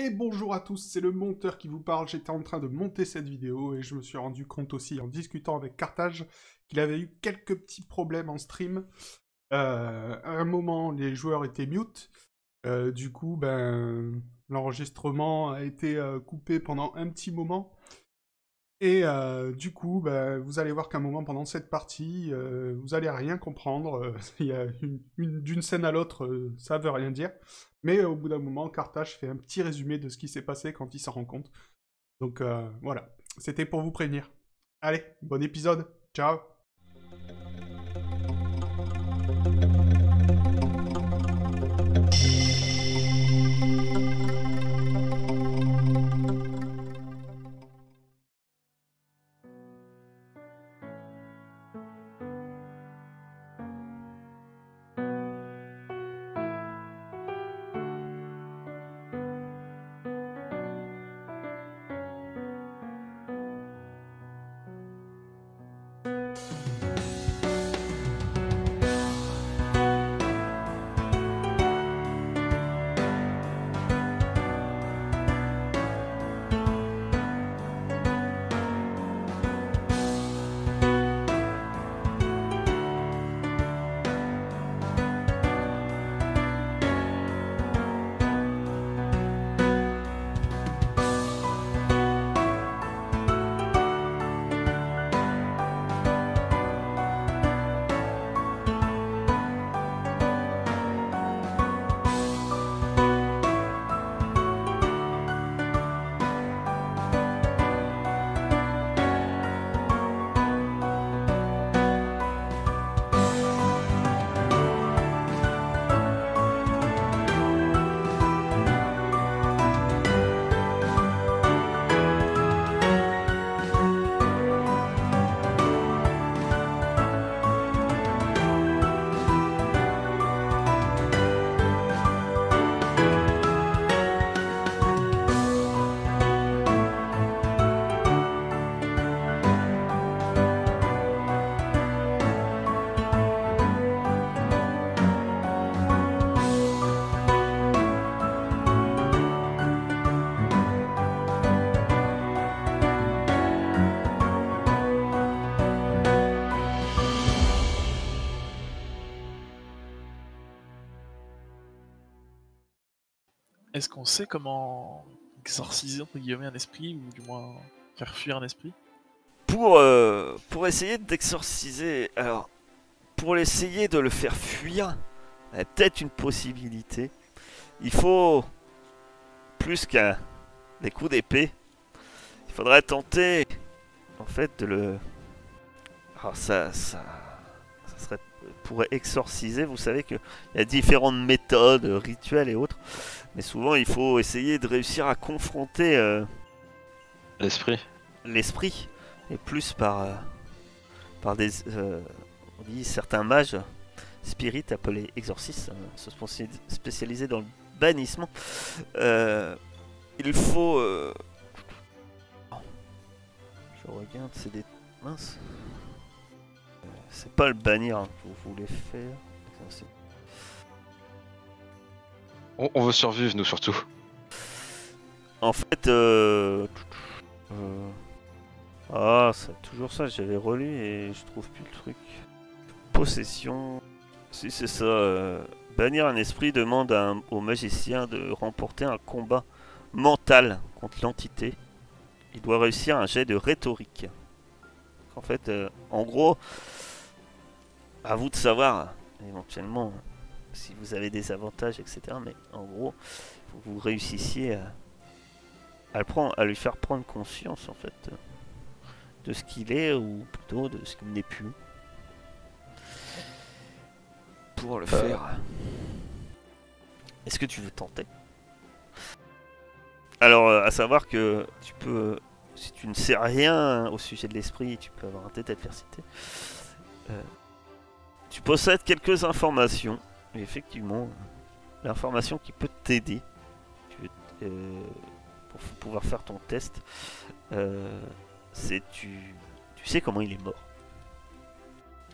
Et bonjour à tous, c'est le monteur qui vous parle. J'étais en train de monter cette vidéo et je me suis rendu compte aussi en discutant avec Carthage qu'il avait eu quelques petits problèmes en stream. À un moment, les joueurs étaient mute. Du coup, l'enregistrement a été coupé pendant un petit moment. Et du coup, vous allez voir qu'à un moment pendant cette partie, vous allez rien comprendre. Il y a d'une scène à l'autre, ça veut rien dire. Mais au bout d'un moment, Carthage fait un petit résumé de ce qui s'est passé quand il s'en rend compte. Donc voilà, c'était pour vous prévenir. Allez, bon épisode, ciao. Est-ce qu'on sait comment exorciser entre guillemets un esprit, ou du moins faire fuir un esprit? Pour essayer d'exorciser, alors pour essayer de le faire fuir, il y a peut-être une possibilité. Il faut plus qu'un des coups d'épée. Il faudrait tenter en fait de le. Alors ça serait pour exorciser. Vous savez qu'il y a différentes méthodes, rituels et autres, mais souvent il faut essayer de réussir à confronter l'esprit et plus par des on dit certains mages spirites appelés exorcistes se sont spécialisés dans le bannissement. Il faut je regarde, c'est des minces. C'est pas le bannir hein, que vous voulez faire. On veut survivre, nous, surtout. En fait, ah, c'est toujours ça, j'avais relu et je trouve plus le truc. Possession. Si c'est ça, bannir un esprit demande au magicien de remporter un combat mental contre l'entité. Il doit réussir un jet de rhétorique. En fait, en gros, à vous de savoir, éventuellement, si vous avez des avantages, etc. Mais en gros, il faut que vous réussissiez à lui faire prendre conscience, en fait, de ce qu'il est, ou plutôt de ce qu'il n'est plus. Pour le faire. Est-ce que tu veux tenter? Alors, à savoir que tu peux, si tu ne sais rien au sujet de l'esprit, tu peux avoir un tête d'adversité. Tu possèdes quelques informations, et effectivement, l'information qui peut t'aider pour pouvoir faire ton test, c'est tu sais comment il est mort.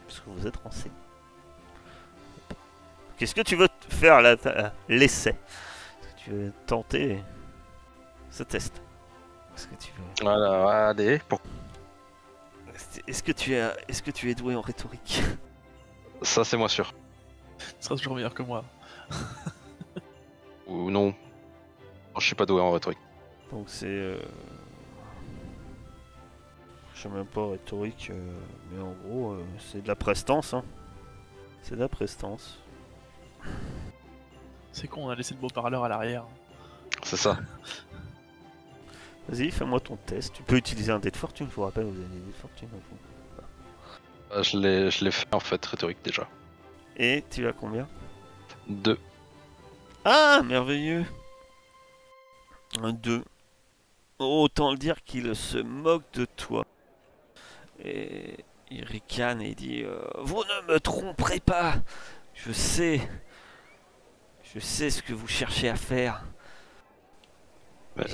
Parce que vous êtes renseigné. Qu'est-ce que tu veux faire là, l'essai? Tu veux tenter ce test. Est-ce que tu veux... Voilà, allez. Est-ce que tu es doué en rhétorique? Ça, c'est moi sûr. Ce sera toujours meilleur que moi. Ou non. Je suis pas doué en rhétorique. Donc c'est... Je sais même pas rhétorique, mais en gros, c'est de la prestance. Hein. C'est de la prestance. C'est con, on a laissé le beau parleur à l'arrière. C'est ça. Vas-y, fais-moi ton test. Tu peux utiliser un dé de fortune, je vous rappelle, vous avez des dés de fortune. Je l'ai fait en fait, rhétorique déjà. Et tu as combien? 2. Ah, merveilleux. Un 2. Autant le dire qu'il se moque de toi. Et il ricane et il dit vous ne me tromperez pas. Je sais ce que vous cherchez à faire.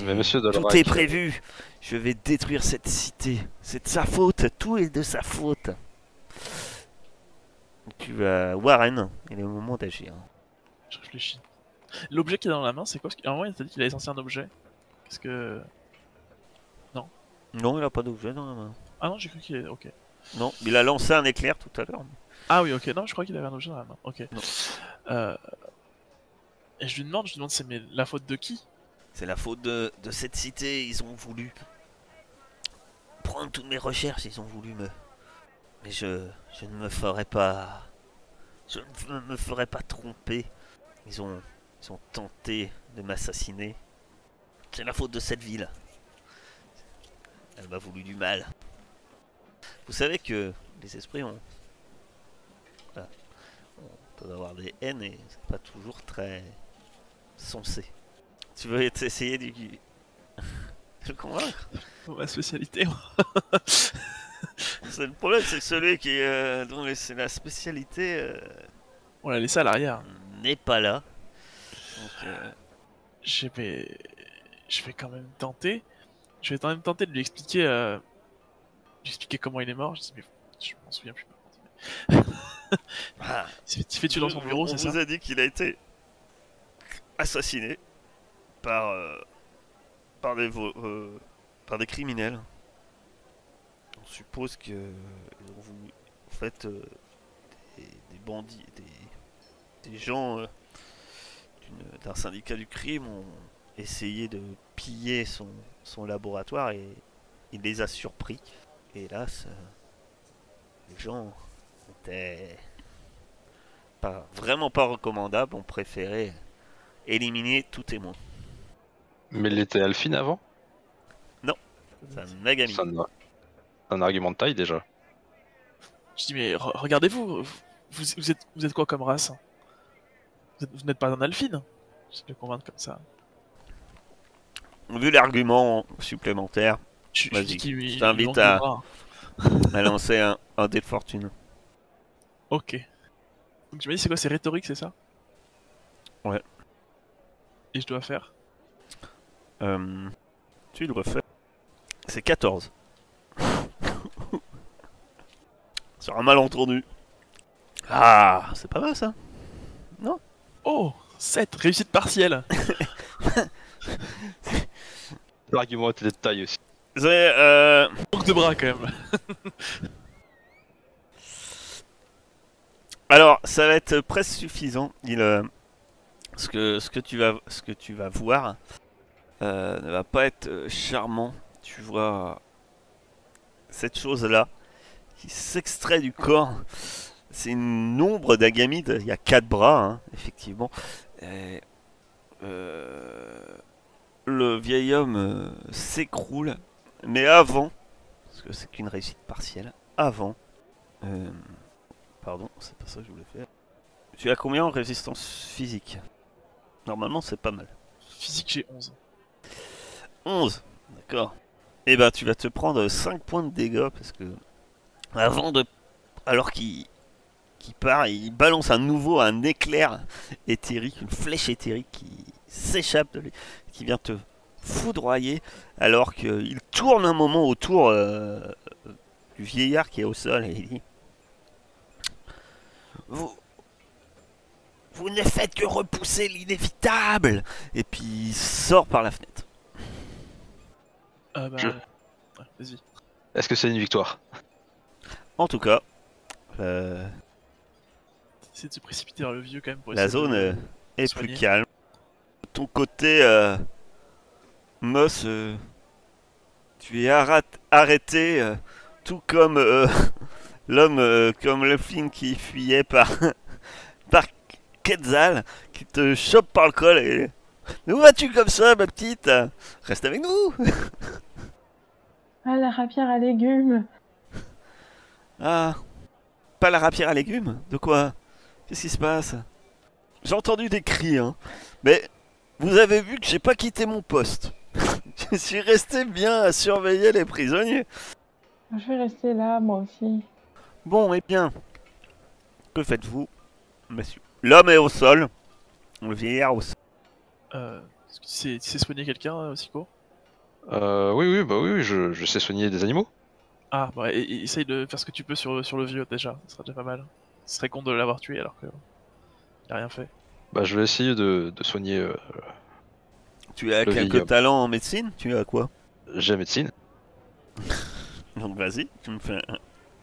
Mais monsieur Dolorac... Tout est prévu. Je vais détruire cette cité. C'est de sa faute. Tout est de sa faute. Tu vas... Warren, il est au moment d'agir. Je réfléchis. L'objet qu'il a dans la main, c'est quoi? Parce qu'à un moment, il t'a dit qu'il avait censé un objet. Qu'est-ce que... Non, il a pas d'objet dans la main. Ah non, j'ai cru qu'il est... Ok. Non, il a lancé un éclair tout à l'heure. Ah oui, ok. Non, je crois qu'il avait un objet dans la main. Ok. Non. Et je lui demande c'est mais la faute de qui? C'est la faute de cette cité. Ils ont voulu prendre toutes mes recherches. Ils ont voulu me... Mais je ne me ferai pas... Je ne me ferai pas tromper. Ils ont tenté de m'assassiner. C'est la faute de cette ville. Elle m'a voulu du mal. Vous savez que les esprits ont... Voilà. On peut avoir des haines et c'est pas toujours très sensé. Tu veux essayer de le convaincre? Ma spécialité. C'est le problème, c'est que celui qui dont c'est la spécialité On l'a laissé à l'arrière. n'est pas là. Donc, Je vais quand même tenter. Je vais quand même tenter de lui expliquer, comment il est mort. Je dis, mais je m'en souviens plus. ah, Il s'est fait tuer dans son bureau, c'est ça? On vous a dit qu'il a été assassiné par des criminels. On suppose que ils ont voulu, en fait, des bandits, des gens d'un syndicat du crime ont essayé de piller son laboratoire et il les a surpris. Et hélas, les gens étaient vraiment pas recommandables, ont préféré éliminer tout témoin. Mais il était Alphine avant? C'est un Megami. C'est un argument de taille déjà. Je dis, mais regardez-vous, vous êtes quoi comme race? Vous n'êtes pas un alphine? Je vais le convaincre comme ça. Vu l'argument supplémentaire, vas-y, je t'invite à lancer un dé de fortune. Ok. Donc tu m'as dit c'est quoi? C'est rhétorique, c'est ça? Ouais. Et je dois faire? Tu le refais. C'est 14. Sur un malentendu. Ah, c'est pas mal ça. Non? Oh, 7, réussite partielle. L'argument était de taille aussi. C'est Manque de bras quand même. alors, ça va être presque suffisant. Ce que tu vas voir ne va pas être charmant. Tu vois cette chose-là qui s'extrait du corps. C'est une ombre d'Agamide. Il y a 4 bras, hein, effectivement. Et, le vieil homme s'écroule. Mais avant, parce que c'est qu'une réussite partielle, avant... pardon, c'est pas ça que je voulais faire. Tu as combien en résistance physique? Normalement, c'est pas mal. Physique, j'ai 11. 11, d'accord. Et ben, tu vas te prendre 5 points de dégâts parce que alors qu'il part, il balance un éclair éthérique, une flèche éthérique qui s'échappe de lui, qui vient te foudroyer, alors qu'il tourne un moment autour du vieillard qui est au sol et il dit: Vous ne faites que repousser l'inévitable. Et puis il sort par la fenêtre. Bah, Je- ouais, vas-y. Est-ce que c'est une victoire? En tout cas, euh, Essaye de se précipiter vers le vieux quand même pour la essayer zone de est plus soigner. calme. De ton côté, Moss, tu es arrêté, tout comme l'homme, comme le film qui fuyait par, par Quetzal, qui te chope par le col et... Mais où vas-tu comme ça, ma petite? Reste avec nous. Ah, la rapière à légumes. Ah, pas la rapière à légumes? De quoi? Qu'est-ce qui se passe? J'ai entendu des cris, hein. Mais vous avez vu que j'ai pas quitté mon poste. Je suis resté bien à surveiller les prisonniers. Je vais rester là, moi aussi. Bon, eh bien, que faites-vous, monsieur? L'homme est au sol, le vieillard au sol. Est-ce que tu sais soigner quelqu'un, Siko? Oui, bah oui, je sais soigner des animaux. Ah, bah, essaye de faire ce que tu peux sur le vieux déjà, ce serait déjà pas mal. Ce serait con de l'avoir tué alors que il a rien fait. Bah, je vais essayer de soigner Tu as le vieil quelques homme. talents en médecine? Tu as quoi? J'ai médecine. Donc vas-y, tu me fais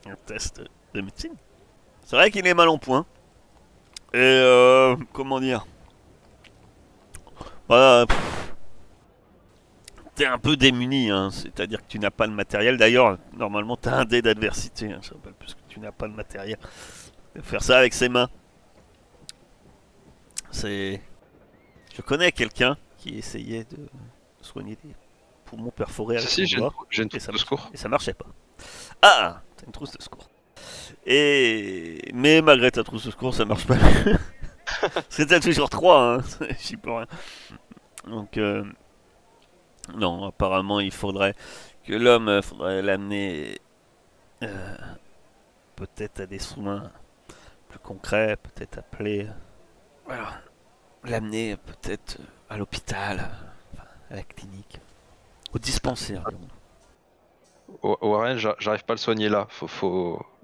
un test de médecine. C'est vrai qu'il est mal en point. Et comment dire? Voilà, t'es un peu démuni, hein. C'est-à-dire que tu n'as pas le matériel. D'ailleurs, normalement, t'as un dé d'adversité, hein. Je rappelle, puisque tu n'as pas le matériel. Faire ça avec ses mains. C'est... Je connais quelqu'un qui essayait de soigner des poumons perforés avec Si, son doigt. j'ai une Et trousse ça, de secours. et ça marchait pas. Ah, t'as une trousse de secours. Mais malgré ta trousse de secours, ça marche pas. C'était toujours 3, hein. J'y peux rien. Donc, non, apparemment, il faudrait que l'homme, faudrait l'amener euh, peut-être à des soins plus concrets, peut-être appeler, voilà, l'amener peut-être à l'hôpital, enfin, à la clinique, au dispensaire. Warren, j'arrive pas à le soigner là.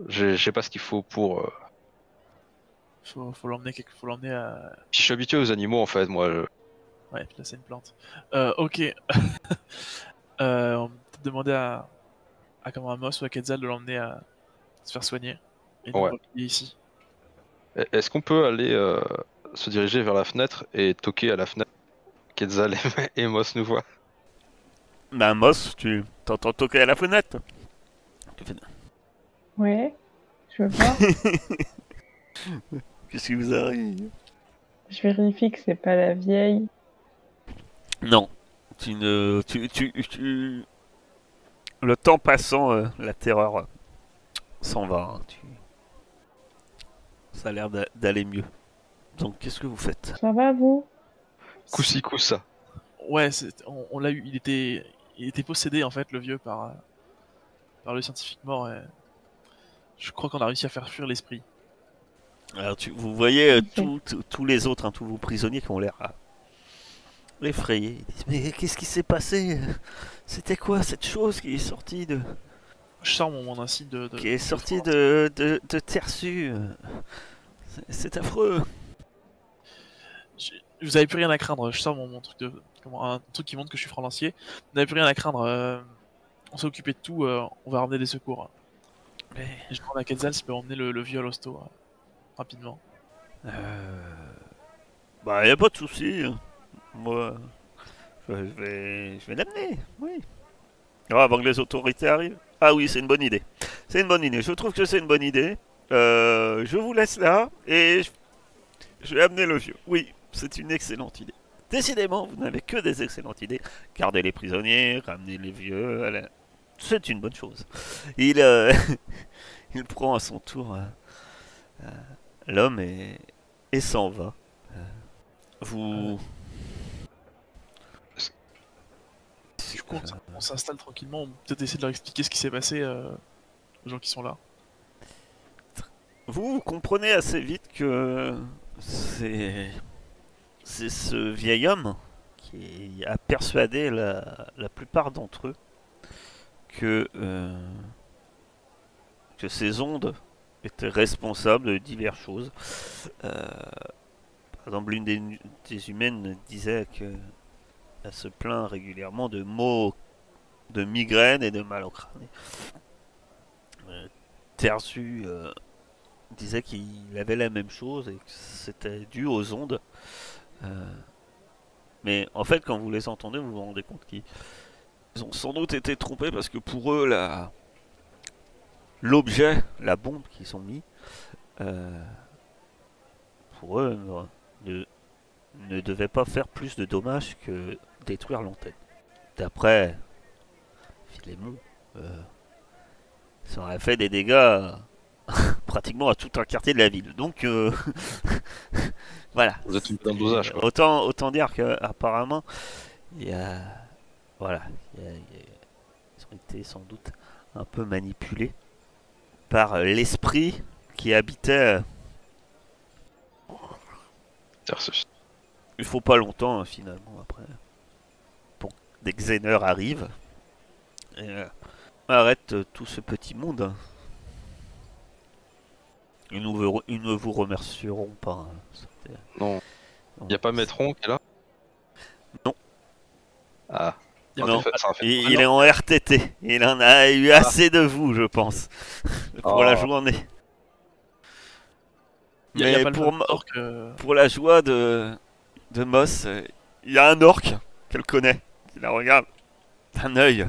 J'ai pas ce qu'il faut pour. Faut l'emmener à... Je suis habitué aux animaux en fait, moi. Ouais, puis là c'est une plante. Ok. On peut peut-être demander à comment à Moss ou à Quetzal de l'emmener à se faire soigner. Et nous Ouais. replier ici. Est-ce qu'on peut aller se diriger vers la fenêtre et toquer à la fenêtre? Quetzal et Moss nous voient. Bah, Moss, tu t'entends toquer à la fenêtre. Tu fais- Ouais, je veux voir. Qu'est-ce qui vous arrive? Je vérifie que c'est pas la vieille. Non. Tu ne. Le temps passant, la terreur s'en va. Hein. Ça a l'air d'aller mieux. Donc, qu'est-ce que vous faites? Ça va, vous? Coup-ci, coup-ça. Ouais, on l'a eu. Il était possédé en fait, le vieux, par le scientifique mort. Et je crois qu'on a réussi à faire fuir l'esprit. Alors, vous voyez Ok. tous les autres, hein, tous vos prisonniers qui ont l'air effrayés. Ils disent, mais qu'est-ce qui s'est passé? C'était quoi cette chose qui est sortie de, Je sors mon insigne qui est sortie front. de Tersu? C'est affreux. Vous avez plus rien à craindre. Je sors mon truc un truc qui montre que je suis franc lancier. Vous n'avez plus rien à craindre. On s'est occupé de tout. On va ramener des secours. Mais, Et je demande à Quetzal s'il peut emmener le vieux à l'hosto rapidement. bah, y a pas de souci. Hein. Moi, je vais l'amener. Oui. Ah, avant que les autorités arrivent. Ah oui, c'est une bonne idée. C'est une bonne idée. Je trouve que c'est une bonne idée. Je vous laisse là et je vais amener le vieux. Oui, c'est une excellente idée. Décidément, vous n'avez que des excellentes idées. Gardez les prisonniers, ramenez les vieux. C'est une bonne chose. Il, il prend à son tour l'homme et s'en va. Vous. Je crois qu'on s'installe tranquillement. On peut peut-être essayer de leur expliquer ce qui s'est passé aux gens qui sont là. Vous comprenez assez vite que c'est ce vieil homme qui a persuadé la plupart d'entre eux que ces ondes étaient responsables de diverses choses. Par exemple, l'une des humaines disait qu'elle se plaint régulièrement de maux de migraine et de mal au crâne. Terzu disait qu'il avait la même chose et que c'était dû aux ondes. Mais en fait, quand vous les entendez, vous vous rendez compte qu'ils ont sans doute été trompés parce que pour eux, l'objet, la bombe qu'ils ont mis, pour eux, ne devait pas faire plus de dommages que détruire l'antenne. D'après Philémon, ça aurait fait des dégâts pratiquement à tout un quartier de la ville. Donc voilà. Vous êtes une d'un dosage, quoi. Autant dire qu'apparemment, il y a, voilà, ils ont été sans doute un peu manipulés par l'esprit qui habitait. Il faut pas longtemps finalement après. Bon, des Xéneurs arrivent et arrêtent tout ce petit monde. Ils ne vous remercieront pas. Hein. Non. Il n'y a pas Maîtron qui est là? Non. Ah. Non. Il est en RTT. Il en a eu assez de vous, je pense, pour la journée. Mais pour la joie de Moss, il y a un orc qu'elle connaît, qui la regarde d'un œil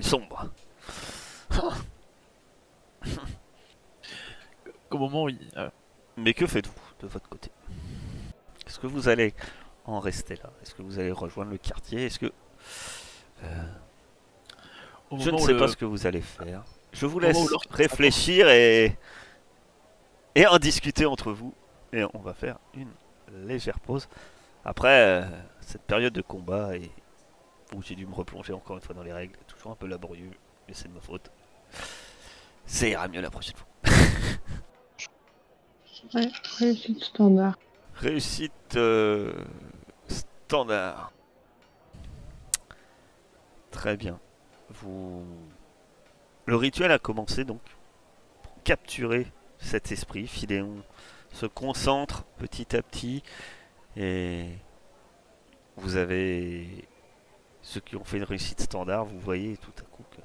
sombre. Au moment où Mais que faites-vous de votre côté? Est-ce que vous allez en rester là? Est-ce que vous allez rejoindre le quartier? Est-ce que... je ne sais pas ce que vous allez faire. Je vous laisse réfléchir et en discuter entre vous. Et on va faire une légère pause. Après cette période de combat où j'ai dû me replonger encore une fois dans les règles, toujours un peu laborieux, mais c'est de ma faute. Ça ira mieux la prochaine fois. Ouais, réussite standard. Réussite standard. Très bien. Le rituel a commencé donc pour capturer cet esprit. Philéon se concentre petit à petit et vous avez ceux qui ont fait une réussite standard. Vous voyez tout à coup que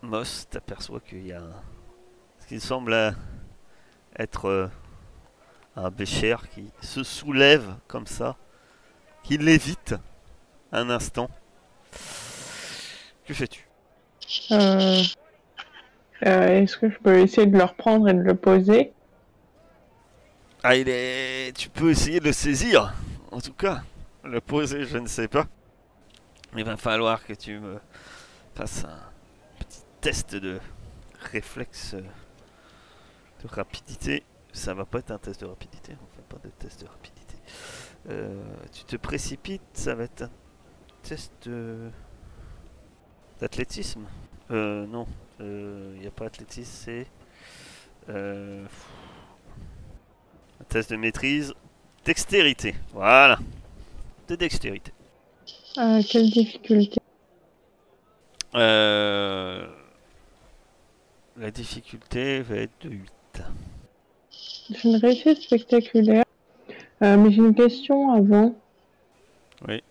Moss t'aperçoit qu'il y a ce qui semble être un bécher qui se soulève comme ça, qui l'évite un instant. Que fais-tu? Est-ce que je peux essayer de le reprendre et de le poser? Ah, tu peux essayer de le saisir, en tout cas. Le poser, je ne sais pas. Il va falloir que tu me fasses un petit test de réflexe de rapidité. Ça va pas être un test de rapidité, on fait pas de test de rapidité. Tu te précipites, ça va être un test d'athlétisme. Non, il n'y a pas athlétisme, c'est un test de maîtrise, dextérité. Voilà, de dextérité. Quelle difficulté? La difficulté va être de 8. J'ai une réussite spectaculaire. Mais j'ai une question avant. Oui.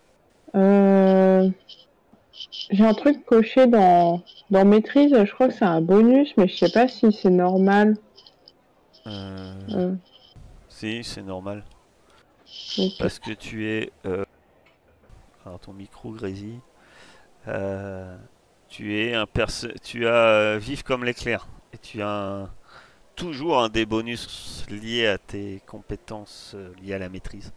J'ai un truc coché dans maîtrise, je crois que c'est un bonus, mais je sais pas si c'est normal. Si, c'est normal. Okay. Parce que tu es... Alors ton micro grésille. Tu as vif comme l'éclair. Et tu as toujours un des bonus liés à tes compétences liées à la maîtrise.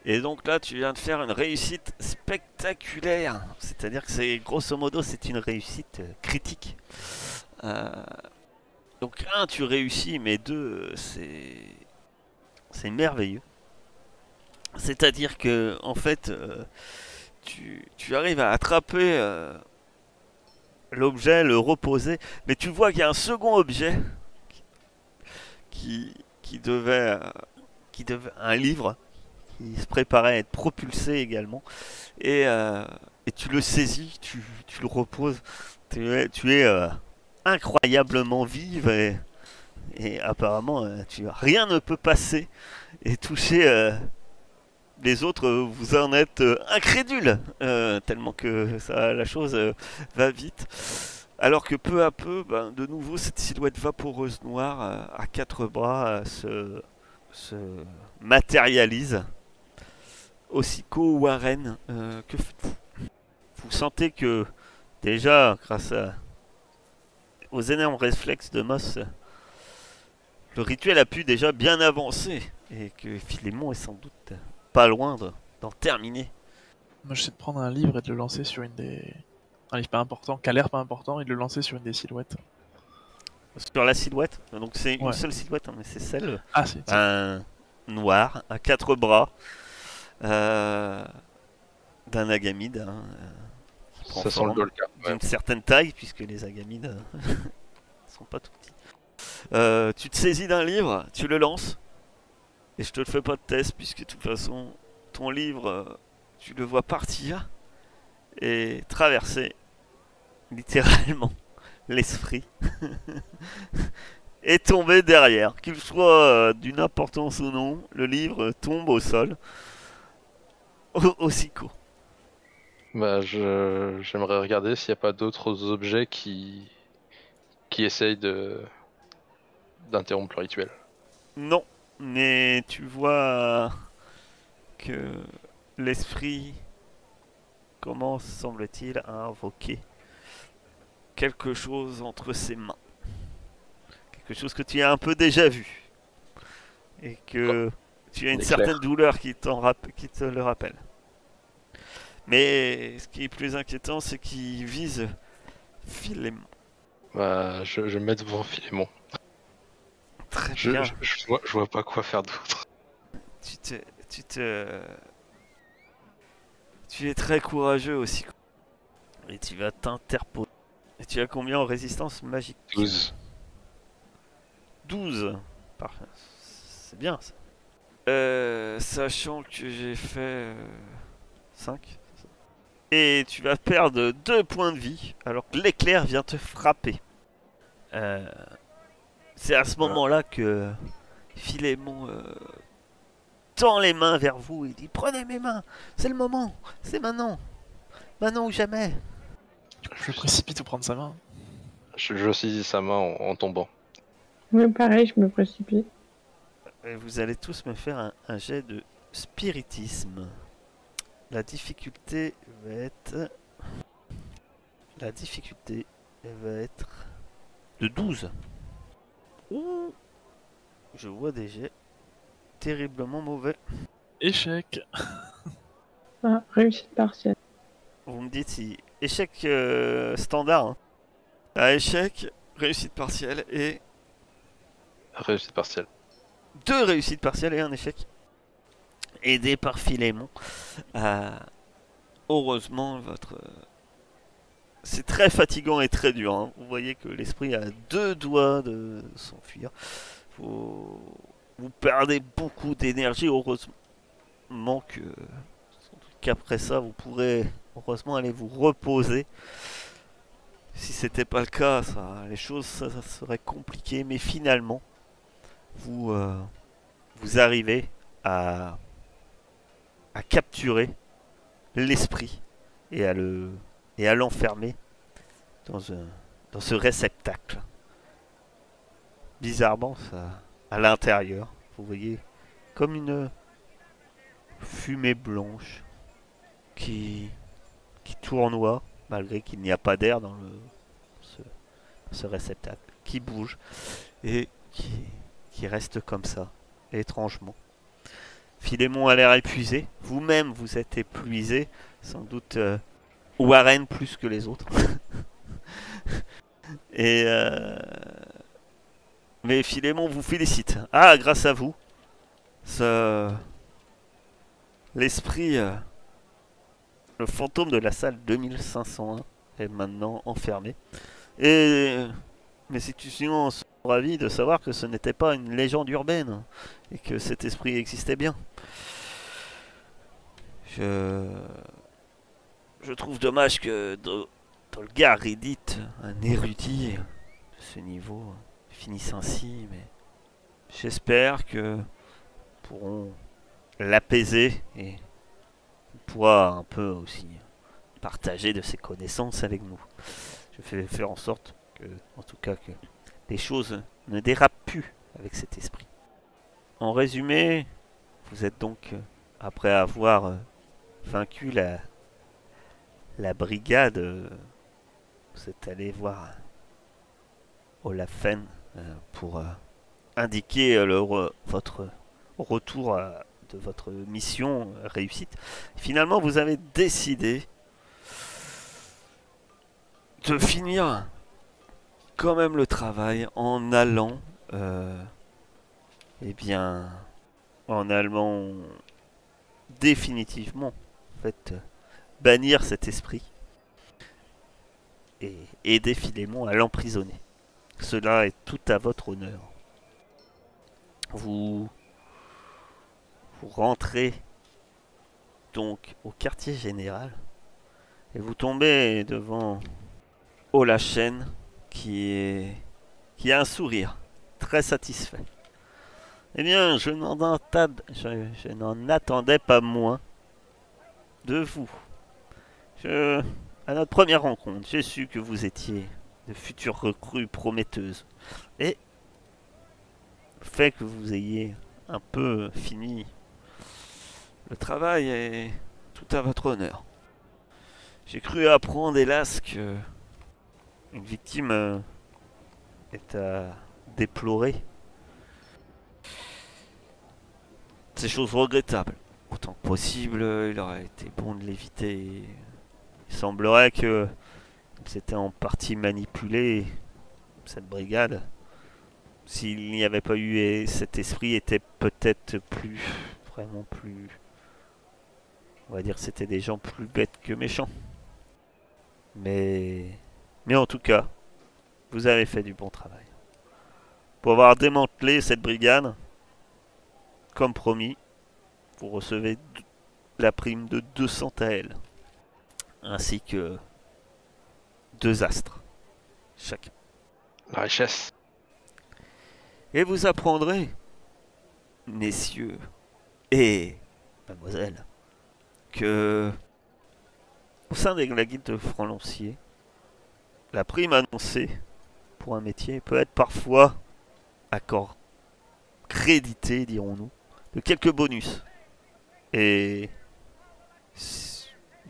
Et donc là, tu viens de faire une réussite spectaculaire. C'est-à-dire que c'est grosso modo, c'est une réussite critique. Donc 1, tu réussis, mais 2, c'est merveilleux. C'est-à-dire que en fait, tu arrives à attraper l'objet, le reposer, mais tu vois qu'il y a un second objet qui devait un livre qui se préparait à être propulsé également, et tu le saisis, tu le reposes. Tu es incroyablement vive et apparemment rien ne peut passer et toucher Les autres, vous en êtes incrédules, tellement que la chose va vite. Alors que peu à peu, ben, de nouveau, cette silhouette vaporeuse noire à quatre bras se matérialise. Ossiko, Warren, que faites-vous? Vous sentez que, déjà, grâce aux énormes réflexes de Moss, le rituel a pu déjà bien avancer. Et que Philémon est sans doute pas loin d'en terminer. Moi, j'essaie de prendre un livre et de le lancer sur une des... Un livre pas important, qui a l'air pas important, et de le lancer sur une des silhouettes. Sur la silhouette, donc c'est une Ouais. seule silhouette, hein, mais c'est celle Ah, c'est... noir à quatre bras d'un agamide hein, qui prend Ça sent le forme Dolka. Ouais. d'une certaine taille puisque les agamides sont pas tout petits. Tu te saisis d'un livre, tu le lances et je te le fais pas de test puisque de toute façon ton livre tu le vois partir et traverser littéralement l'esprit est tombé derrière. Qu'il soit d'une importance ou non, le livre tombe au sol. Ossiko. Bah, j'aimerais regarder s'il n'y a pas d'autres objets qui essayent d'interrompre le rituel. Non, mais tu vois que l'esprit commence, semble-t-il, à invoquer quelque chose entre ses mains. Quelque chose que tu as un peu déjà vu. Et que tu as une Éclair. certaine douleur qui te le rappelle. Mais ce qui est plus inquiétant, c'est qu'il vise Philémon. Bah, je vais me mets devant Philémon. Très Je bien. vois pas quoi faire d'autre. Tu es très courageux aussi. Et tu vas t'interposer. Et tu as combien en résistance magique? 12. 12. Parfait. C'est bien ça. Sachant que j'ai fait 5. Et tu vas perdre 2 points de vie alors que l'éclair vient te frapper. C'est à ce moment-là que Philémon tend les mains vers vous et dit prenez mes mains, c'est le moment, c'est maintenant, maintenant ou jamais. Je me précipite pour prendre sa main. Je saisis sa main en tombant. Oui, pareil, je me précipite. Et vous allez tous me faire un jet de spiritisme. La difficulté va être... de 12. Ouh, je vois des jets terriblement mauvais. Échec. Ah, réussite partielle. Vous me dites si... Échec standard. Hein. Ah, échec, réussite partielle et... Réussite partielle. 2 réussites partielles et un échec. Aidé par Philémon. Heureusement, c'est très fatigant et très dur. Hein. Vous voyez que l'esprit a 2 doigts de s'enfuir. Vous perdez beaucoup d'énergie. Heureusement qu'après ça, vous pourrez heureusement aller vous reposer. Si c'était pas le cas, les choses ça serait compliqué. Mais finalement, vous arrivez à capturer l'esprit et à l'enfermer dans ce réceptacle. Bizarrement, à l'intérieur, vous voyez comme une fumée blanche qui tournoie malgré qu'il n'y a pas d'air dans ce réceptacle, qui bouge et qui reste comme ça, étrangement. Philémon a l'air épuisé. Vous-même, vous êtes épuisé. Sans doute Warren plus que les autres. Mais Philémon vous félicite. Ah, grâce à vous, l'esprit, le fantôme de la salle 2501 est maintenant enfermé. Et mes étudiants sont ravis de savoir que ce n'était pas une légende urbaine et que cet esprit existait bien. Je trouve dommage que Tolgar Reddit, un érudit de ce niveau, finisse ainsi, mais j'espère que pourront l'apaiser et il pourra un peu aussi partager de ses connaissances avec nous. Je vais faire en sorte que, en tout cas, que les choses ne dérapent plus avec cet esprit. En résumé, vous êtes donc, après avoir vaincu la brigade, vous êtes allé voir Olafen pour indiquer votre retour de votre mission réussite. Finalement, vous avez décidé de finir quand même le travail en allant, eh bien, en allant définitivement, en fait, bannir cet esprit et aider Philémon à l'emprisonner. Cela est tout à votre honneur. Vous rentrez donc au quartier général et vous tombez devant Olachen qui a un sourire très satisfait. Eh bien, je n'en attendais pas moins de vous. À notre première rencontre, j'ai su que vous étiez de futures recrues prometteuses. Et le fait que vous ayez un peu fini le travail est tout à votre honneur. J'ai cru apprendre, hélas, que une victime est à déplorer. C'est chose regrettable. Autant que possible, il aurait été bon de l'éviter. Il semblerait que c'était en partie manipulé, cette brigade. S'il n'y avait pas eu cet esprit, était peut-être plus, vraiment plus, on va dire, c'était des gens plus bêtes que méchants. Mais en tout cas, vous avez fait du bon travail. Pour avoir démantelé cette brigade, comme promis, vous recevez la prime de 200 taels, ainsi que 2 astres, chacun. La richesse. Et vous apprendrez, messieurs et mademoiselle, que au sein de la guilde de Franc-Lancier, la prime annoncée pour un métier peut être parfois créditée, dirons-nous, de quelques bonus. Et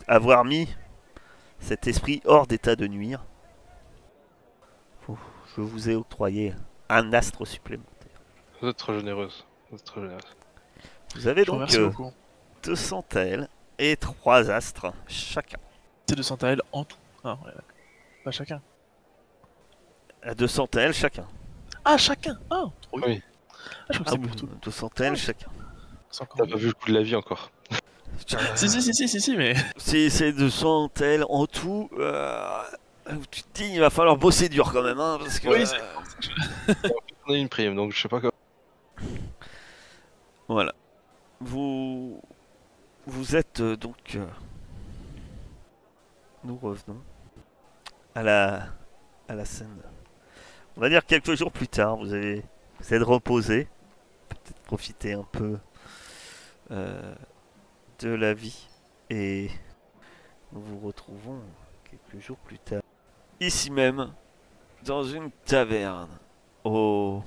avoir mis cet esprit hors d'état de nuire, je vous ai octroyé un astre supplémentaire. Vous êtes trop généreuse. Vous êtes trop généreuse. Vous avez Je vous donc remercie beaucoup. 200 taels et 3 astres chacun. C'est 200 taels en tout. Ah, ouais, d'accord. Pas chacun. À 200 taels chacun. Ah, chacun. Ah, trop bien. Oui. Ah, je crois que c'est pour tout. 200 taels chacun. C'est encore T'as mieux. pas vu le coup de la vie encore. Si, mais... Si c'est 200 taels en tout, tu te dis il va falloir bosser dur quand même, hein, parce que... Oui, c'est- On a une prime, donc je sais pas quoi. Voilà. Vous êtes donc... Nous revenons à la scène. On va dire quelques jours plus tard, vous êtes reposé, peut-être profiter un peu de la vie, et nous vous retrouvons quelques jours plus tard, ici même, dans une taverne, vous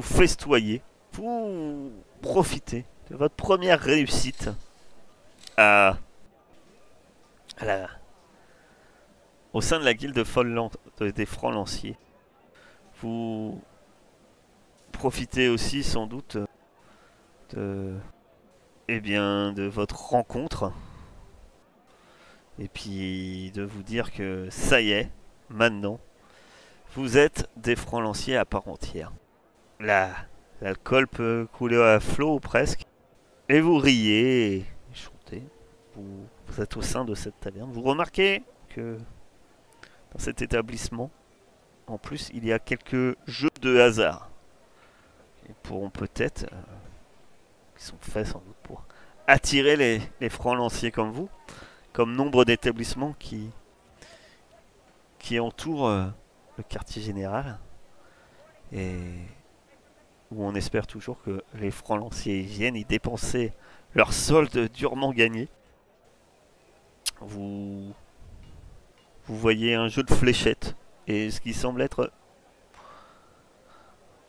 festoyez, vous profitez de votre première réussite au sein de la guilde des Francs-Lanciers. Vous profitez aussi sans doute de votre rencontre. Et puis de vous dire que ça y est, maintenant, vous êtes des Francs-Lanciers à part entière. L'alcool peut couler à flot presque. Et vous riez et chantez. Vous êtes au sein de cette taverne. Vous remarquez que dans cet établissement, en plus, il y a quelques jeux de hasard. Qui pourront peut-être, qui sont faits sans doute pour attirer les francs-lanciers comme vous, comme nombre d'établissements qui entourent le quartier général. Et où on espère toujours que les francs lanciers viennent y dépenser leur solde durement gagné. Vous voyez un jeu de fléchettes et ce qui semble être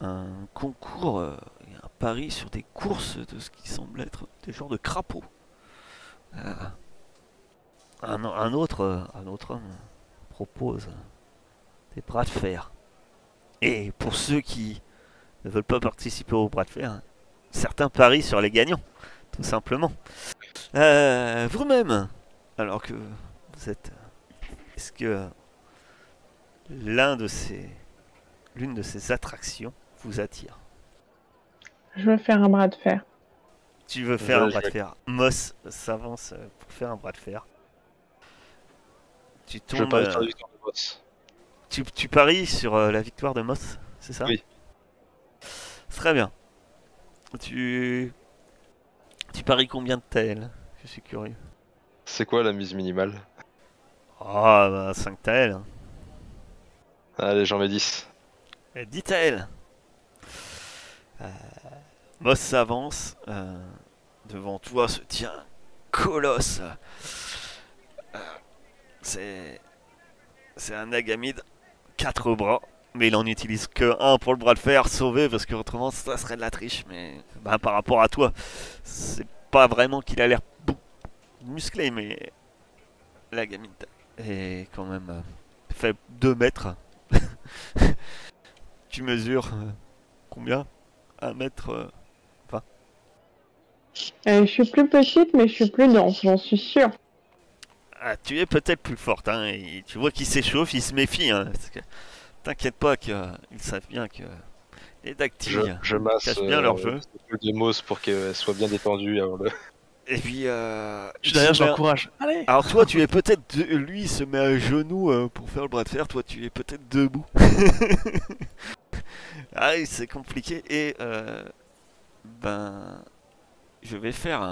un concours, et un pari sur des courses de ce qui semble être des genres de crapauds. Un autre homme propose des bras de fer. Et pour ceux qui ne veulent pas participer au bras de fer, certains parient sur les gagnants, tout simplement. Vous-même, alors que vous êtes... Est-ce que l'une de ces attractions vous attire? Je veux faire un bras de fer. Tu veux faire un bras de fer. Moss s'avance pour faire un bras de fer. Tu Je tombes... parie sur la victoire de Moss. Tu paries sur la victoire de Moss, c'est ça? Oui. Très bien. Tu paries combien de taels? Je suis curieux. C'est quoi la mise minimale? Ah, bah 5 taels. Allez, j'en mets 10. 10 taels. Moss s'avance. Devant toi se tient un colosse. C'est un agamide. 4 bras. Mais il en utilise que un pour le bras de fer sauvé parce que autrement ça serait de la triche. Mais bah, par rapport à toi, c'est pas vraiment qu'il a l'air musclé, mais l'agamide est quand même fait 2 mètres. Tu mesures combien? 1 mètre 20. Je suis plus petite, mais je suis plus dense, j'en suis sûre. Ah, tu es peut-être plus forte, hein, et tu vois qu'il s'échauffe, il se méfie. Hein, parce que t'inquiète pas qu'ils savent bien que les dactyles Je masse cachent bien leur jeu. de Moss pour qu'elle soit bien détendue avant le... Et puis, Je suis derrière, je l'encourage. Allez. alors toi, tu es peut-être... Lui, il se met à genoux pour faire le bras de fer. Toi, tu es peut-être debout. Ah oui, c'est compliqué. Et, ben... Je vais faire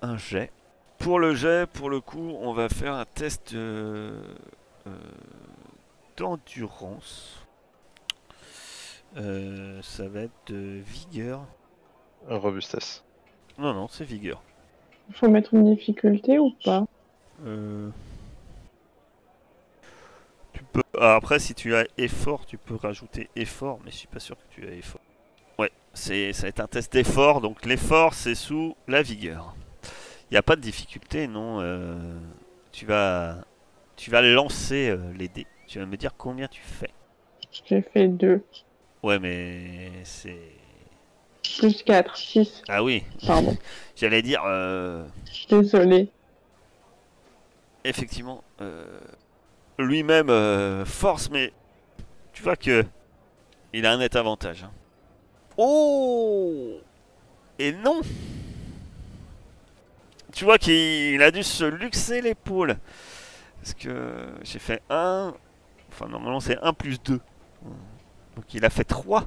un jet. Pour le jet, pour le coup, on va faire un test d'endurance. Ça va être de vigueur. Robustesse. Non, c'est vigueur. Faut mettre une difficulté ou pas? Tu peux... Après, si tu as effort, tu peux rajouter effort, mais je suis pas sûr que tu as effort. Ouais, ça va être un test d'effort, donc l'effort c'est sous la vigueur. Il n'y a pas de difficulté, non. Tu vas lancer les dés. Tu vas me dire combien tu fais. J'ai fait 2. Ouais, mais c'est... Plus 4, 6. Ah oui, Pardon. j'allais dire... Désolé. Effectivement, lui-même force, mais tu vois que il a un net avantage. Hein. Oh! Et non! Tu vois qu'il a dû se luxer l'épaule. Parce que j'ai fait 1... Enfin, normalement, c'est 1 plus 2. Donc il a fait 3.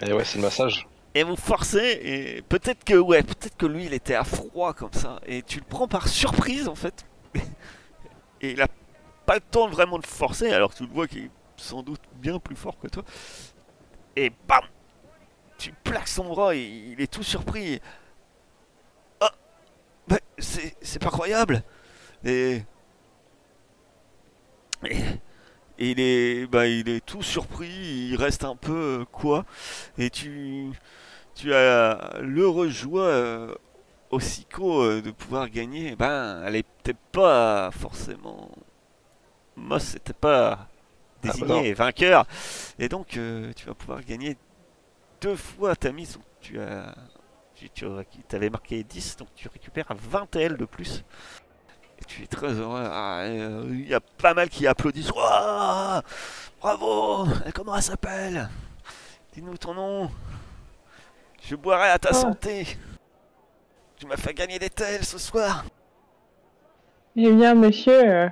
Et ouais, c'est le massage. Et vous forcez, et peut-être que lui, il était à froid comme ça. Et tu le prends par surprise, en fait. Et il a pas le temps vraiment de forcer, alors que tu le vois qu'il est sans doute bien plus fort que toi. Et bam! Tu plaques son bras, et il est tout surpris. Ah! Bah, c'est pas croyable! Et il est tout surpris, il reste un peu quoi. Et tu as l'heureux joie Osiko de pouvoir gagner. Ben, elle est peut-être pas forcément... Moss n'était pas désigné vainqueur. Et donc, tu vas pouvoir gagner 2 fois ta mise. Donc, tu avais marqué 10, donc tu récupères 20 TL de plus. Et tu es très heureux. Il y a pas mal qui applaudissent. Ouah, bravo! Comment elle s'appelle? Dis-nous ton nom. Je boirai à ta santé. Tu m'as fait gagner des TL ce soir. Eh bien, monsieur,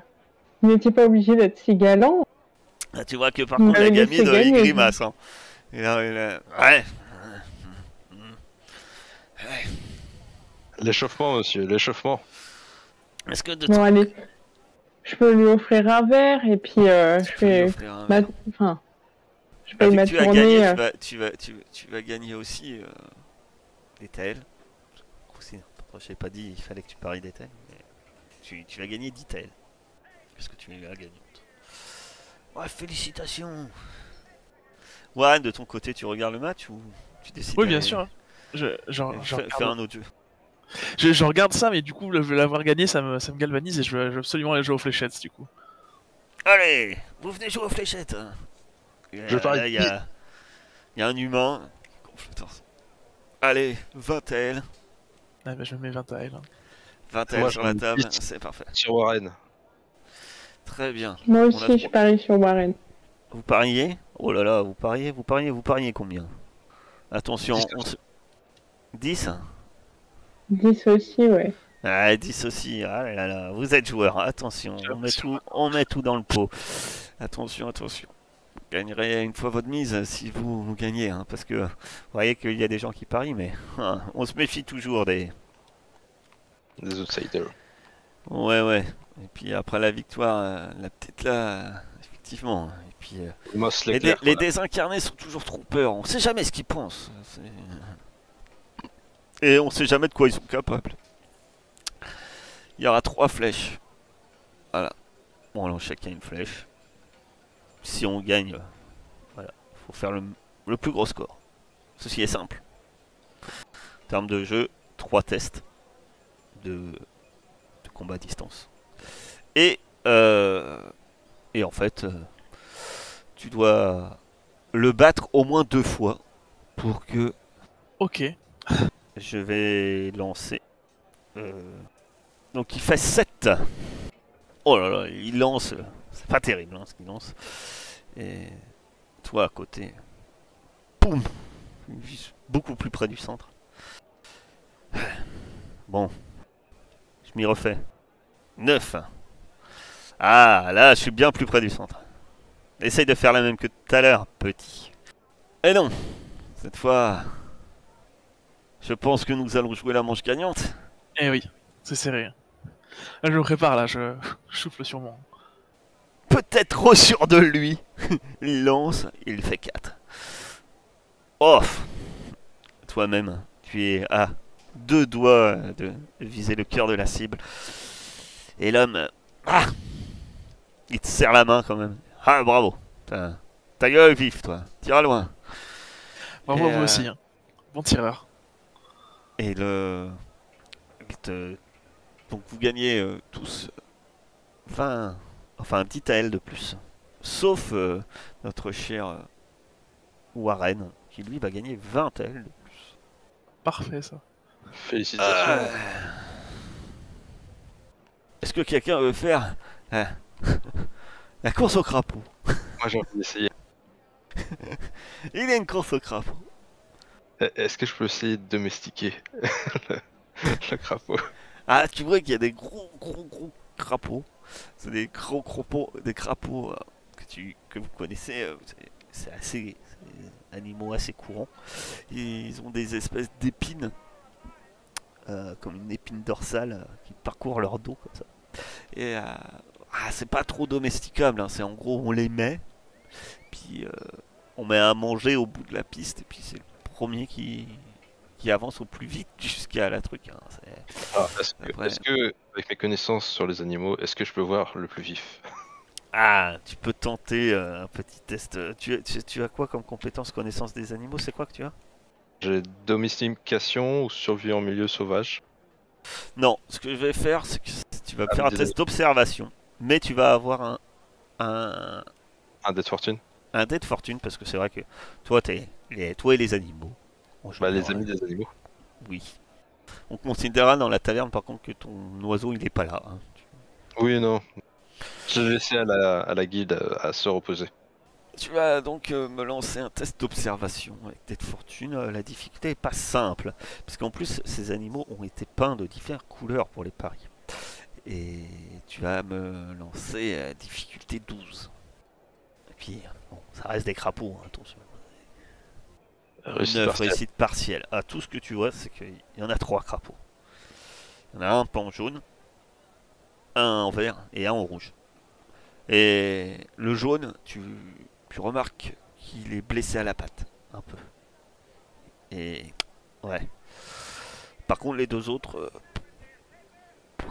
vous n'étiez pas obligé d'être si galant. Ah, tu vois que par contre, la gamine, il grimace. Hein. Et là, ouais. L'échauffement, monsieur, l'échauffement. Est-ce que de Bon, allez. Je peux lui offrir un verre et puis je Je paye ma Vu que tu vas gagner, tournée. tu vas gagner aussi des tails. Je t'ai pas dit, il fallait que tu paries des tails. Mais tu vas gagner 10 tails. Parce que tu es la gagnante. Ouais, félicitations. Warren, de ton côté, tu regardes le match ou tu décides Oui, bien d'aller- sûr. Hein. Fais un autre jeu. Je regarde ça, mais du coup, l'avoir gagné, ça me galvanise et je veux absolument aller jouer aux fléchettes, du coup. Allez, vous venez jouer aux fléchettes. Je parie. Là, il y a un humain. Compétence. Allez, 20 tails. Ah, bah, je me mets 20 à elle. Hein. 20 tails Moi, sur j'en la ai table, 10. c'est parfait. Sur Warren. Très bien. Moi On a aussi, je trois. parie sur Warren. Vous pariez? Oh là là, vous pariez combien? Attention, 10. 10? 10 aussi, ouais. Ah, 10 aussi, ah là là, vous êtes joueur, attention, on met tout dans le pot. Attention, attention. Vous gagnerez une fois votre mise si vous gagnez, hein, parce que vous voyez qu'il y a des gens qui parient, mais hein, on se méfie toujours des... Des outsiders. Ouais, ouais. Et puis après la victoire, la petite là, effectivement. Et puis Moss les Leclerc. les désincarnés sont toujours trompeurs, on sait jamais ce qu'ils pensent. Et on sait jamais de quoi ils sont capables. Il y aura 3 flèches. Voilà. Bon, alors chacun une flèche. Si on gagne, voilà, faut faire le plus gros score. Ceci est simple. En termes de jeu, 3 tests de combat à distance. Et en fait, tu dois le battre au moins 2 fois pour que Ok. je vais lancer. Donc il fait 7. Oh là là, il lance. C'est pas terrible hein, ce qu'il lance. Et toi à côté. Boum. Il vise beaucoup plus près du centre. Bon. Je m'y refais. 9. Ah, là, je suis bien plus près du centre. Essaye de faire la même que tout à l'heure, petit. Et non. Cette fois, je pense que nous allons jouer la manche gagnante. Eh oui, c'est serré. Là, je me prépare, là, je souffle sur moi. Peut-être trop sûr de lui. Il lance, il fait 4. Oh. Toi-même, tu es à 2 doigts de viser le cœur de la cible. Et l'homme... Ah, il te serre la main quand même. Ah, bravo. Ta gueule vif, toi. Tire loin. Bravo Et, à vous aussi, hein. Bon tireur. Et donc vous gagnez tous 20... Enfin, un petit AL de plus. Sauf notre cher Warren, qui lui va gagner 20 AL. Parfait, ça. Félicitations. Est-ce que quelqu'un veut faire la course au crapaud? Moi j'ai envie d'essayer. Il y a une course au crapaud. Est-ce que je peux essayer de domestiquer le crapaud? Ah, tu vois qu'il y a des gros crapauds. C'est des gros crapauds que vous connaissez. C'est animaux assez courants. Ils ont des espèces d'épines, comme une épine dorsale qui parcourt leur dos comme ça. Et c'est pas trop domesticable. Hein. C'est en gros on les met, puis on met à manger au bout de la piste, et puis c'est le premier qui avance au plus vite jusqu'à la truc. Hein. Est-ce que, avec mes connaissances sur les animaux, est-ce que je peux voir le plus vif? Ah, tu peux tenter un petit test. Tu as quoi comme compétence connaissance des animaux? C'est quoi que tu as? J'ai domestication ou survie en milieu sauvage. Non, ce que je vais faire, c'est que tu vas faire un désolé. test d'observation, mais tu vas avoir un Un dé de fortune. un dé de fortune, parce que c'est vrai que toi, toi et les animaux. en Bah, les général, amis des animaux. Oui. On considérera dans la taverne, par contre, que ton oiseau, il est pas là. Hein. Oui, non. Je l'ai laissé à la guilde à se reposer. Tu vas donc me lancer un test d'observation avec dé de fortune. La difficulté est pas simple, parce qu'en plus, ces animaux ont été peints de différentes couleurs pour les paris. Et tu vas me lancer difficulté 12. Et puis, bon, ça reste des crapauds, hein, attention. Réussite 9 partielle. réussites partielles. Ah, tout ce que tu vois, c'est qu'il y en a 3 crapauds. Il y en a un en jaune, un en vert et un en rouge. Et le jaune, tu remarques qu'il est blessé à la patte, un peu. Et ouais. Par contre, les deux autres,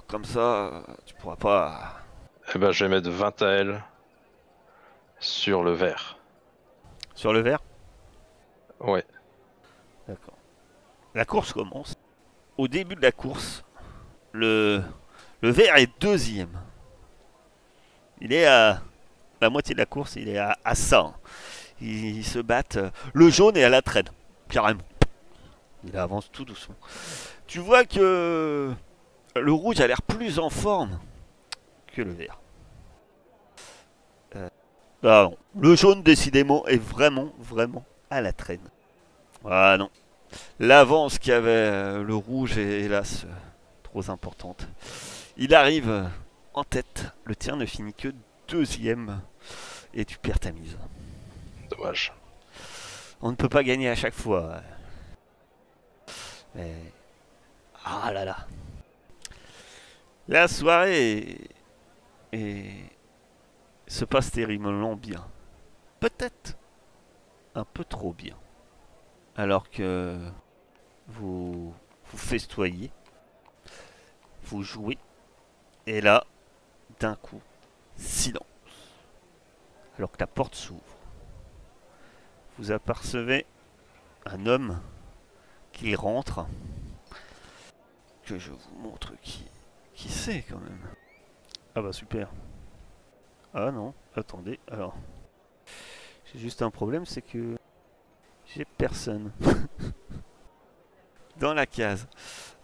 comme ça, tu pourras pas. Eh ben, je vais mettre 20 à elle sur le vert. Sur le vert. Ouais. D'accord. La course commence. Au début de la course, le vert est deuxième. Il est à la moitié de la course, il est à ça. Hein. Ils se battent. Le jaune est à la traîne, carrément. Il avance tout doucement. Tu vois que le rouge a l'air plus en forme que le vert. Ah non. Le jaune, décidément, est vraiment à la traîne. Ah non. L'avance qu'avait le rouge est hélas trop importante. Il arrive en tête. Le tien ne finit que deuxième. Et tu perds ta mise. Dommage. On ne peut pas gagner à chaque fois. Mais... Ah là là. La soirée se passe terriblement bien. Peut-être un peu trop bien. Alors que vous festoyez, vous jouez, et là, d'un coup, silence. Alors que la porte s'ouvre. Vous apercevez un homme qui rentre, que je vous montre qui c'est quand même. Ah bah super. Ah non, attendez, alors. J'ai juste un problème, c'est que j'ai personne dans la case.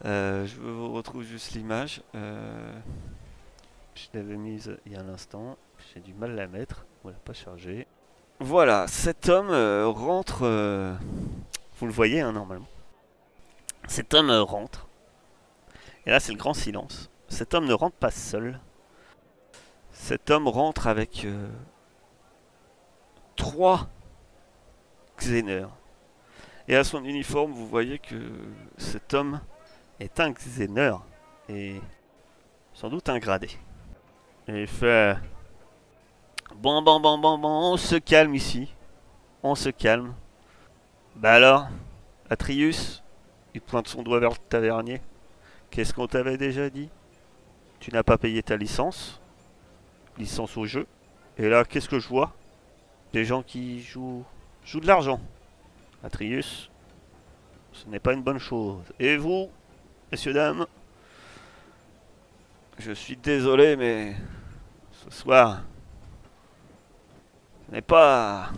Je vous retrouve juste l'image. Je l'avais mise il y a un instant. J'ai du mal à la mettre. Voilà, pas chargé. Voilà, cet homme rentre. Vous le voyez hein, normalement. Cet homme rentre. Et là, c'est le grand silence. Cet homme ne rentre pas seul. Cet homme rentre avec 3 Xéneurs. Et à son uniforme, vous voyez que cet homme est un Xéneur. Et sans doute un gradé. Et il fait... Bon, on se calme ici. On se calme. Bah alors, Atrius, il pointe son doigt vers le tavernier. Qu'est-ce qu'on t'avait déjà dit? Tu n'as pas payé ta licence. Licence au jeu. Et là, qu'est-ce que je vois? Des gens qui jouent de l'argent. Atrius, ce n'est pas une bonne chose. Et vous, messieurs, dames, je suis désolé, mais ce soir, ce n'est pas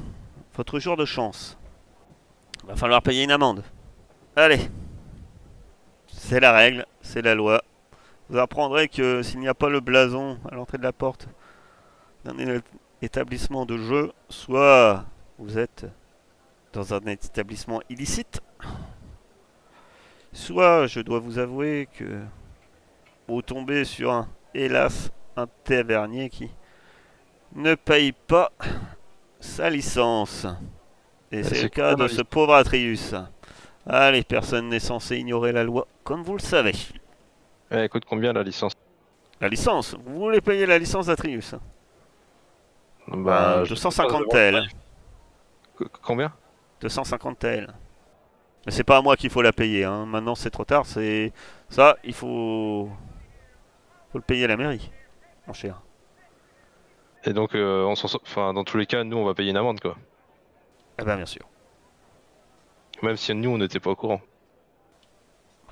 votre jour de chance. Il va falloir payer une amende. Allez, c'est la règle, c'est la loi. Vous apprendrez que s'il n'y a pas le blason à l'entrée de la porte d'un établissement de jeu, soit vous êtes dans un établissement illicite, soit je dois vous avouer que vous tombez sur un, hélas, un tavernier qui ne paye pas sa licence. Et c'est le cas de ce pauvre Atrius. Allez, personne n'est censé ignorer la loi, comme vous le savez. Elle coûte combien la licence? La licence? Vous voulez payer la licence d'Atrius? Bah, 250 TL. Combien? 250 TL. Mais c'est pas à moi qu'il faut la payer, hein. Maintenant c'est trop tard, c'est... Ça, il faut le payer à la mairie, mon cher. Et donc, enfin, dans tous les cas, nous, on va payer une amende, quoi. Eh ben bien sûr. Même si nous, on n'était pas au courant.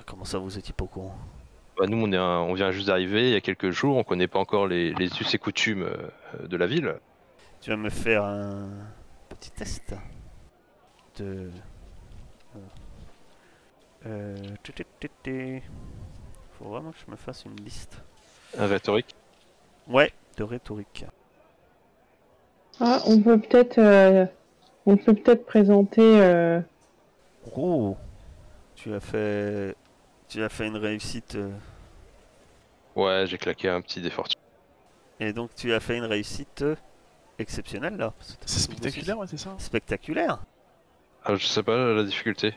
Comment ça, vous étiez pas au courant? Bah, nous, on vient juste d'arriver il y a quelques jours, on connaît pas encore les us et coutumes de la ville. Tu vas me faire un petit test de... Faut vraiment que je me fasse une liste. Rhétorique. Ouais, de rhétorique. Ah, on peut peut-être présenter. Oh, tu as fait une réussite. Ouais, j'ai claqué un petit défortune. Et donc tu as fait une réussite exceptionnelle là. C'est spectaculaire, ouais, c'est ça. Spectaculaire. Ah, je sais pas la difficulté.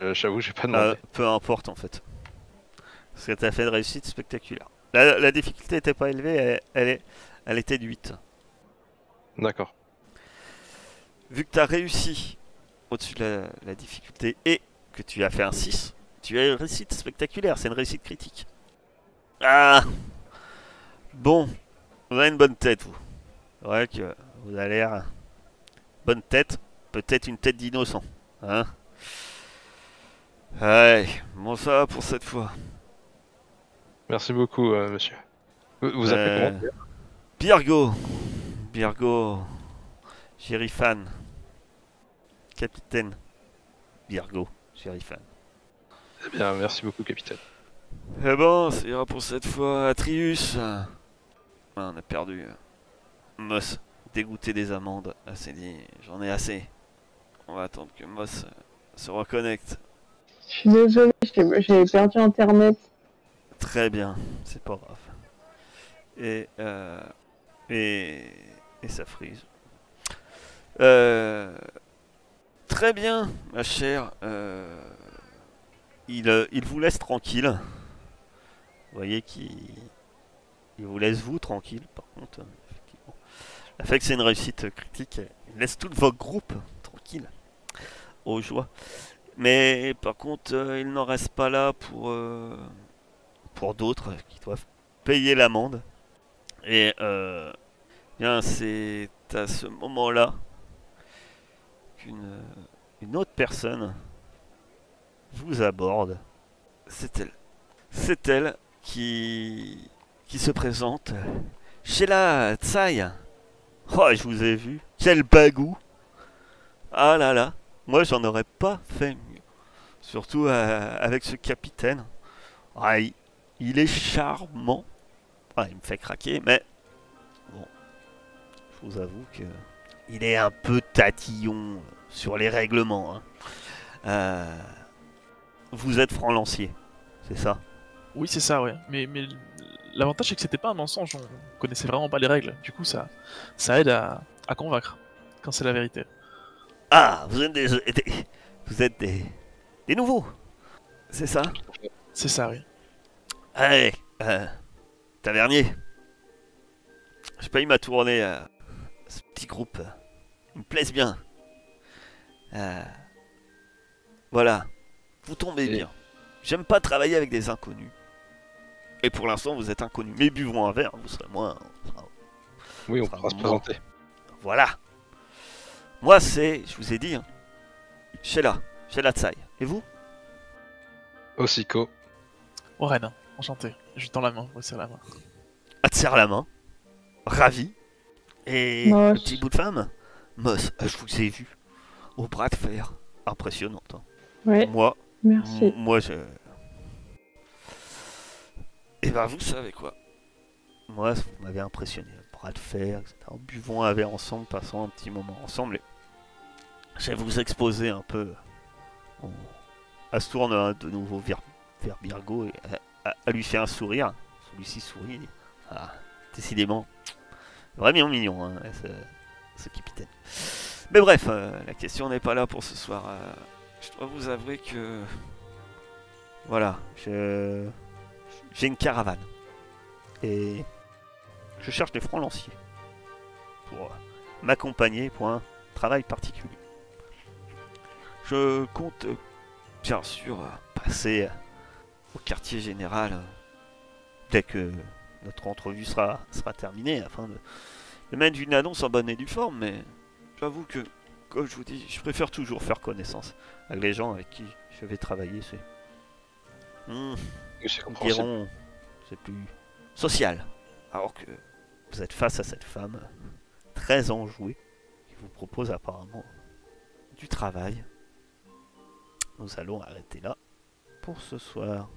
J'avoue, j'ai pas demandé. Peu importe en fait. Parce que tu as fait une réussite spectaculaire. La difficulté n'était pas élevée, elle était de 8. D'accord. vu que tu as réussi au-dessus de la difficulté et que tu as fait un 6, tu as une réussite spectaculaire, c'est une réussite critique. Ah, bon, vous avez une bonne tête, vous. C'est vrai que vous avez l'air... Bonne tête, peut-être une tête d'innocent. Hein? Ouais, bon ça va pour cette fois. Merci beaucoup, monsieur. Vous appelez comment? Birgo. Birgo. Shérifan. Capitaine. Birgo. Shérifan. Eh bien, merci beaucoup, capitaine. Eh bon, ça ira pour cette fois. Atrius. Ah, on a perdu. Moss, dégoûté des amendes, s'est dit j'en ai assez. On va attendre que Moss se reconnecte. Je suis désolée, j'ai perdu internet. Très bien, c'est pas grave. Et ça frise. Très bien, ma chère. Il vous laisse tranquille. Vous voyez qu'il vous laisse vous tranquille, par contre. Effectivement. Le fait que c'est une réussite critique, il laisse tout votre groupe tranquille. Aux joies. Mais par contre, il n'en reste pas là pour d'autres qui doivent payer l'amende. Et bien, c'est à ce moment-là qu'une autre personne vous aborde. C'est elle. C'est elle qui se présente. Sheila Tsai. Oh, je vous ai vu. Quel bagou. Ah là là. Moi, j'en aurais pas fait mieux. Surtout avec ce capitaine. Ah, il est charmant. Ah, il me fait craquer, mais bon, je vous avoue que il est un peu tatillon sur les règlements. Hein. Vous êtes franc lancier, c'est ça? Oui, c'est ça, ouais. Mais l'avantage, c'est que c'était pas un mensonge, on connaissait vraiment pas les règles. Du coup, ça aide à convaincre, quand c'est la vérité. Ah, vous êtes vous êtes des nouveaux, c'est ça? C'est ça, oui. Allez, tavernier. Je paye ma tournée à ce petit groupe. Ils me plaisent bien. Voilà, vous tombez bien. J'aime pas travailler avec des inconnus. Et pour l'instant, vous êtes inconnus. Mais buvons un verre, vous serez moins... Oui, on pourra se présenter. Voilà. Moi, c'est, je vous ai dit, hein, Sheila Tsai. Et vous? Osiko. Oren, enchanté. Je lui tends la main, je serre la main. Elle te serre la main. Ravi. Et Moss. le petit bout de femme? Moss, je vous ai vu. Au bras de fer. Impressionnante. Hein. Ouais, Moi, merci. moi, je... Et ben, vous savez quoi? Moi, vous m'avez impressionné. Bras de fer, etc. Buvons un verre ensemble, passons un petit moment ensemble. Et je vais vous exposer un peu. Elle se tourne de nouveau vers Birgo et elle lui fait un sourire. Celui-ci sourit. Ah, décidément, vraiment mignon, hein, ce capitaine. Mais bref, la question n'est pas là pour ce soir. Je dois vous avouer que... Voilà, j'ai une caravane. Et je cherche des francs lanciers pour m'accompagner pour un travail particulier. Je compte bien sûr passer au quartier général dès que notre entrevue sera terminée afin de mettre une annonce en bonne et due forme, mais j'avoue que, comme je vous dis, je préfère toujours faire connaissance avec les gens avec qui je vais travailler. C'est C'est ils compréhensible. diront, c'est plus social. Alors que vous êtes face à cette femme très enjouée qui vous propose apparemment du travail. Nous allons arrêter là pour ce soir.